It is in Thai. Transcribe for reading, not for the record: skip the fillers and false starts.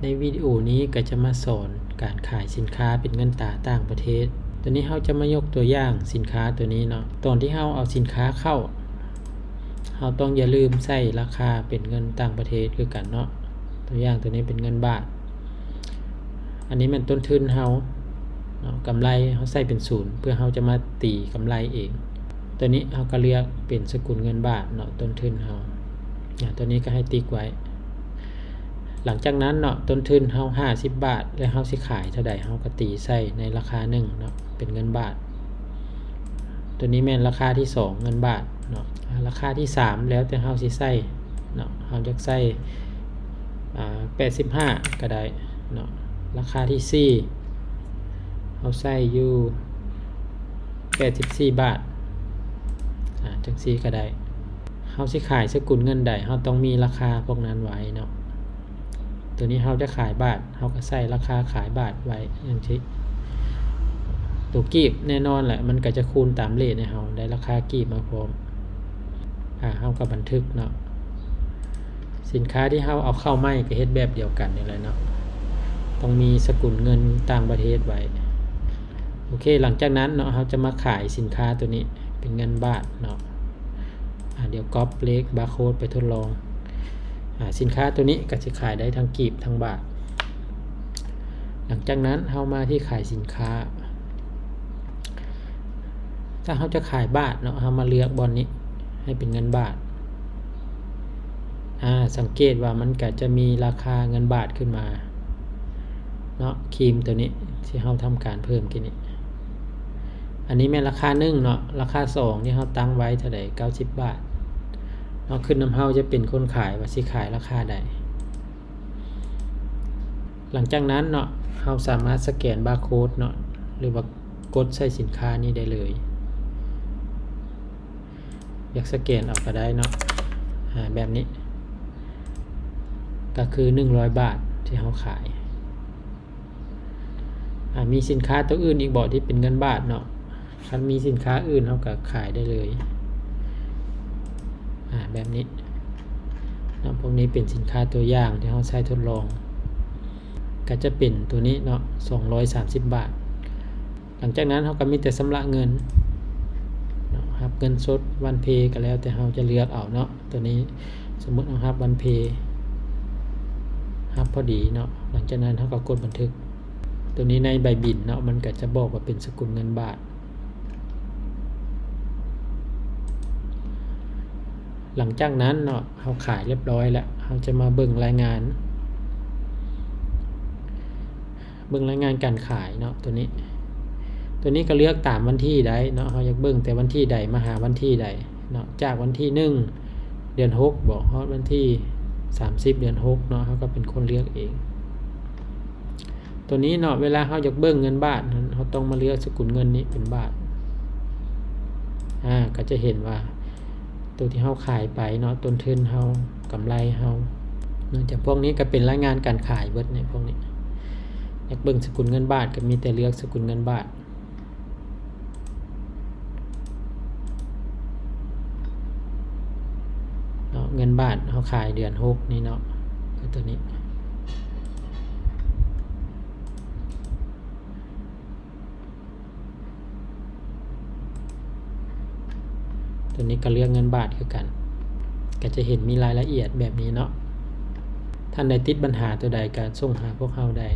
ในวิดีโอนี้ก็จะมาสอนการขายสินค้าเป็นเงินตราต่างประเทศตัวนี้เราจะมายกตัวอย่างสินค้าตัวนี้เนาะตอนที่เราเอาสินค้าเข้าเราต้องอย่าลืมใส่ราคาเป็นเงินต่างประเทศคือกันเนาะตัวอย่างตัวนี้เป็นเงินบาทอันนี้มันต้นทุนเราเนาะกำไรเราใส่เป็น0เพื่อเราจะมาตีกำไรเองตัวนี้เราก็เรียกเป็นสกุลเงินบาทเนาะต้นทุนเราตัวนี้ก็ให้ติ๊กไว้หลังจากนั้นเนาะต้นทุนเฮา50 บาทแล้วเฮาสิขายเท่าใดเฮาก็ตีใส่ในราคา1เนาะเป็นเงินบาทตัวนี้แม่นราคาที่2เงินบาทเนาะราคาที่3แล้วแต่เฮาสิใส่เนาะเฮาอยากใส่85ก็ได้เนาะราคาที่4เฮาใส่อยู่84 บาทจังซี่ก็ได้เฮาสิขายสกุลเงินใดเฮาต้องมีราคาพวกนั้นไว้เนาะตัวนี้เราจะขายบาทเราก็ใส่ราคาขายบาทไว้อย่างที่ตัวกีบแน่นอนแหละมันก็จะคูณตามเลทให้เราได้ราคากีบมาพร้อมเราก็บันทึกเนาะสินค้าที่เราเอาเข้าไม่ก็เฮ็ดแบบเดียวกันนี่แหละเนาะต้องมีสกุลเงินต่างประเทศไว้โอเคหลังจากนั้นเนาะเราจะมาขายสินค้าตัวนี้เป็นเงินบาทเนาะเดี๋ยวก๊อปเลขบาร์โค้ดไปทดลองสินค้าตัวนี้ก็จะขายได้ทั้งกีบทั้งบาทหลังจากนั้นเรามาที่ขายสินค้าถ้าเราจะขายบาทเนาะเรามาเลือกบอลนี้ให้เป็นเงินบาทสังเกตว่ามันก็จะมีราคาเงินบาทขึ้นมาเนาะครีมตัวนี้ที่เราทำการเพิ่มกันนี้อันนี้แม่ราคา1เนาะราคา2ที่เราตั้งไว้เท่าใด90 บาทเนาะขึ้นนำเฮาจะเป็นคนขายว่าสิขายราคาใดหลังจากนั้นเนาะเราสามารถสแกนบาร์โค้ดเนาะหรือว่ากดใส่สินค้านี้ได้เลยอยากสแกนออกก็ได้เนาะแบบนี้ก็คือ100 บาทที่เราขายมีสินค้าตัวอื่นอีกบ่ที่เป็นเงินบาทเนาะถ้ามีสินค้าอื่นเราก็ขายได้เลยแบบนี้เนาะพวกนี้เป็นสินค้าตัวอย่างที่เราใช้ทดลองก็จะเป็นตัวนี้เนาะ230 บาทหลังจากนั้นเราก็มีแต่ชำระเงินเนาะรับเงินสดวันเพย์ก็แล้วแต่เราจะเลือกเอาเนาะตัวนี้สมมุติเรารับวันเพย์รับพอดีเนาะหลังจากนั้นเราก็กดบันทึกตัวนี้ในใบบิลเนาะมันก็จะบอกว่าเป็นสกุลเงินบาทหลังจากนั้นเนาะเราขายเรียบร้อยแล้วเราจะมาเบิ่งรายงานการขายเนาะตัวนี้ก็เลือกตามวันที่ใดเนาะเราอยากเบิ่งแต่วันที่ใดมาหาวันที่ใดเนาะจากวันที่1เดือน6บอกฮอดวันที่30เดือน6เนาะเราก็เป็นคนเลือกเองตัวนี้เนาะเวลาเราอยากเบิ่งเงินบาทนั้นเราต้องมาเลือกสกุลเงินนี้เป็นบาทก็จะเห็นว่าตัวที่เราขายไปเนาะต้นทุนเรากำไรเราเนื่องจากพวกนี้ก็เป็นรายงานการขายเบิดในพวกนี้อยากเบิ่งสกุลเงินบาทก็มีแต่เลือกสกุลเงินบาทเนาะเงินบาทเราขายเดือน6นี่เนาะคือตัวนี้ตัวนี้ก็เลือกเงินบาทคือกันก็จะเห็นมีรายละเอียดแบบนี้เนาะท่านใดติดปัญหาตัวใดก็ส่งหาพวกเราได้